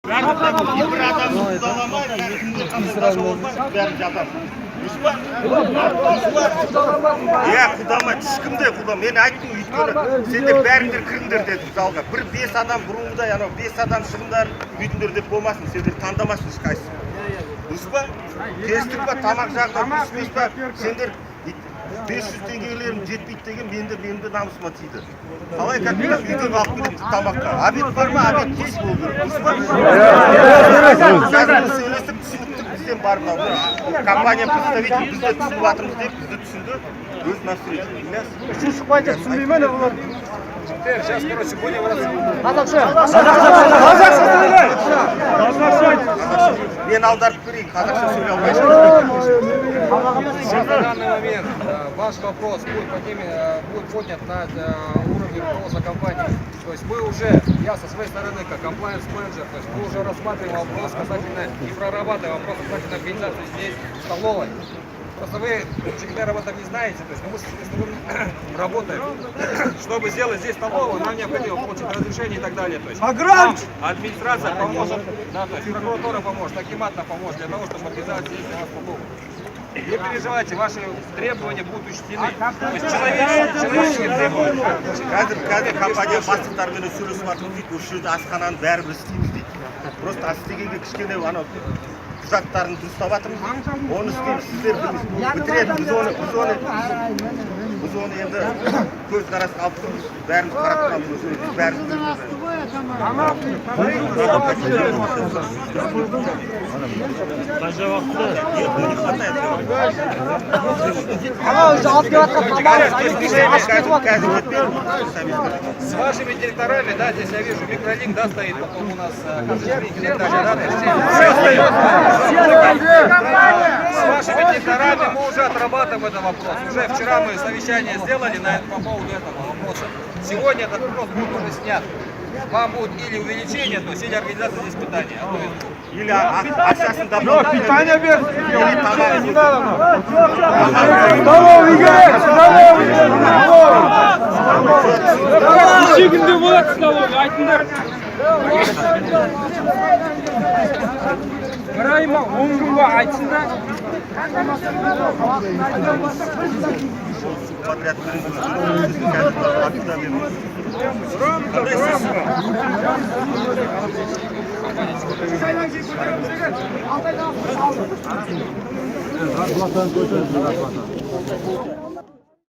Bir adam tutamay, bәрі жатады. Иә, құдама, ешкімде құдам. Мен айттым, өйткені сендер бәріңдер кіріңдер дедім залға. Бір 5 адам бұрынғыдай, 5 адам шығыңдар, үйтіңдер деп болмасын, сендер таңдамасын ешқайсысы. Дұрыс па? Тестік па, тамақ жағынан дұрыс па? Сендер 500 теңгелерім жетпейді деген менде намысыма тиді. Қалай капитан үйден алып келеміз тамаққа. Обед бар ма? Обед кеш болу керек. Дұрыс па? Қазір сөйлесіп түсініктік бізден бар мынау. Компания представитель бізді түсініп жатырмыз деп бізді түсінді. Өз навстречу. Үшін шықпайды, түсінбей ме не бұлар? Сейчас, короче, будем Қазақша. Мен аударып берейін, қазақша сөйлей алмайсың. на данный момент ваш вопрос будет поднят на уровне руководства компании. То есть мы уже, я со своей стороны, как комплайенс-менеджер, то есть мы уже рассматриваем вопрос касательно и прорабатываем вопрос касательно организации здесь столовой. Просто вы, секретарь, об этом не знаете, то есть мы работаем. Чтобы сделать здесь столовую, нам необходимо получить разрешение и так далее. То есть нам администрация поможет, да, то есть прокуратура поможет, акимат нам поможет для того, чтобы организовать здесь для вас столовую. Не переживайте, ваши требования будут учтены. То есть человеческие требования. Қазір компания бастықтарымен сөйлесіп жатырмыз дейді, осы жерде асхананы бәрібір істейміз дейді. Просто астегеге кішкене анау құжаттарын дұрыстап жатырмыз. Оны істейміз, сіздер бітіреді, біз оны енді көз қарасы алып тұрмыз, бәріміз қарап тұрамыз, бәріміз С вашими директорами, да, здесь я вижу микролинк, да, стоит, потом у нас с вашими директорами мы уже отрабатываем этот вопрос. Уже вчера мы совещание сделали по поводу этого вопроса. Сегодня этот вопрос будет уже снят. Вам будет или увеличение, то есть или организация здесь питания. Или акциясын давно. Питание без. Или тамақ. Не надо нам. Столовый играет, столовый играет. Неше күнде болады столовый, айтыңдар. Бір ай ма, 10 күн ба айтсындар. Подряд Рамка.